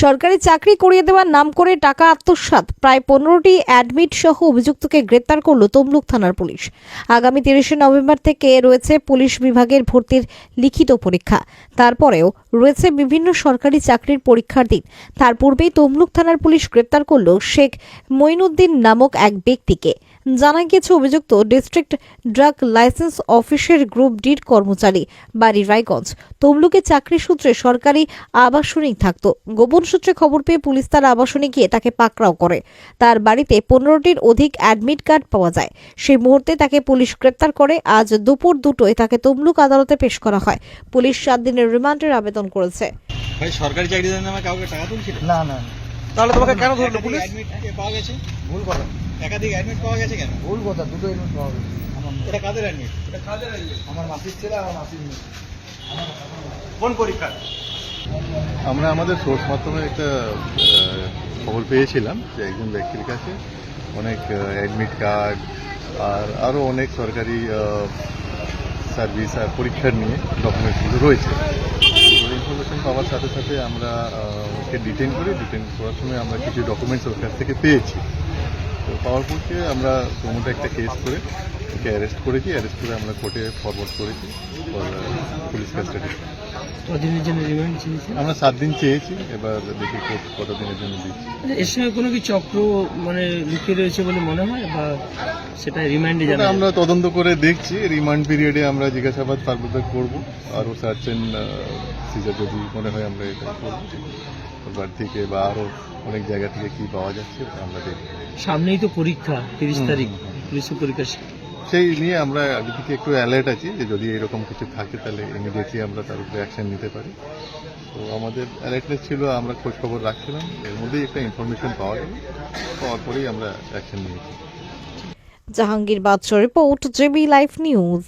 সরকারি চাকরি করিয়ে দেওয়ার নাম করে টাকা আত্মসাৎ, প্রায় 15টি অ্যাডমিট সহ অভিযুক্তকে গ্রেপ্তার করল তমলুক থানার পুলিশ। আগামী 30শে নভেম্বর থেকে রয়েছে পুলিশ বিভাগের ভর্তির লিখিত পরীক্ষা। তারপরেও রয়েছে বিভিন্ন সরকারি চাকরির পরীক্ষার দিন। তার পূর্বেই তমলুক থানার পুলিশ গ্রেপ্তার করল শেখ মঈনুদ্দিন নামক এক ব্যক্তিকে। জানা গিয়েছে অভিযুক্ত ডিস্ট্রিক্ট ড্রাগ লাইসেন্স অফিসের গ্রুপ ডির কর্মচারী, বাড়ি রায়গঞ্জ। তমলুকে চাকরি সূত্রে সরকারি আবাসনিক থাকতো। গোপন সূত্রে খবর পেয়ে পুলিশ তার আবাসনে গিয়ে তাকে পাকড়াও করে। তার বাড়িতে 15টির অধিক অ্যাডমিট কার্ড পাওয়া যায়। সেই মুহূর্তে তাকে পুলিশ গ্রেপ্তার করে। আজ দুপুর 2টোয় তাকে তমলুক আদালতে পেশ করা হয়। পুলিশ 7 দিনের রিমান্ডের আবেদন করেছে। ভাই, সরকারি চাকরি দেওয়ার নামে কাউকে টাকা তুলছিল? না না, তাহলে তোমাকে কেন ধরলো পুলিশ? অ্যাডমিট পাওয়া গেছে, ভুল কথা, একাধিক অ্যাডমিট পাওয়া গেছে কেন? ভুল কথা, দুটো অ্যাডমিট পাওয়া গেছে। এটা কাদের অ্যাডমিট? এটা কাদের অ্যাডমিট? আমার মাসির ছেলে, আমার মাসির মেয়ে। কোন পরীক্ষা? আমরা আমাদের সোর্স মাধ্যমে একটা খবর পেয়েছিলাম যে একজন ব্যক্তির কাছে অনেক অ্যাডমিট কার্ড আর আরও অনেক সরকারি সার্ভিস আর পরীক্ষার নিয়ে ডকুমেন্টসগুলো রয়েছে। ইনফরমেশন পাওয়ার সাথে সাথে আমরা ওকে ডিটেন করার সময় আমরা কিছু ডকুমেন্টস ওর কাছ থেকে পেয়েছি। তো পাওয়ার পরকে আমরা প্রমোটে একটা কেস করে ওকে অ্যারেস্ট করেছি। অ্যারেস্ট করে আমরা কোর্টে ফরওয়ার্ড করেছি পুলিশ কাস্টাডি। কতদিনের জন্য রিমান্ড চেয়েছি? আমরা 7 দিন চেয়েছি, এবার দেখি কোর্ট কতদিনের জন্য দিচ্ছি। এর সঙ্গে কোনো কি চক্র লুকিয়ে রয়েছে বলে মনে হয়, বা সেটা রিমান্ডে জানা যাবে? আমরা তদন্ত করে দেখছি। রিমান্ড পিরিয়ডে আমরা জিজ্ঞাসাবাদ ফার্দার করবো, আরও সার্চ অ্যান্ড সিজার যদি মনে হয় আমরা এটা করবো। বাড়ি থেকে বা আরও অনেক জায়গা থেকে কি পাওয়া যাচ্ছে আমরা দেখব। সামনেই তো পরীক্ষা, 30 তারিখ পুলিশের পরীক্ষা। সেই নিয়ে আমরা আগে থেকে একটু অ্যালার্ট আছি যে যদি এরকম কিছু থাকে তাহলে ইমিডিয়েটলি আমরা তার উপরে অ্যাকশন নিতে পারি। তো আমাদের অ্যালার্টনেস ছিল, আমরা খোঁজ খবর রাখছিলাম, এর মধ্যেই একটা ইনফরমেশন পাওয়া গেল, পাওয়ার পরেই আমরা অ্যাকশন নিয়েছি। জাহাঙ্গীর বাদশাহ রিপোর্ট, জেবি লাইভ নিউজ।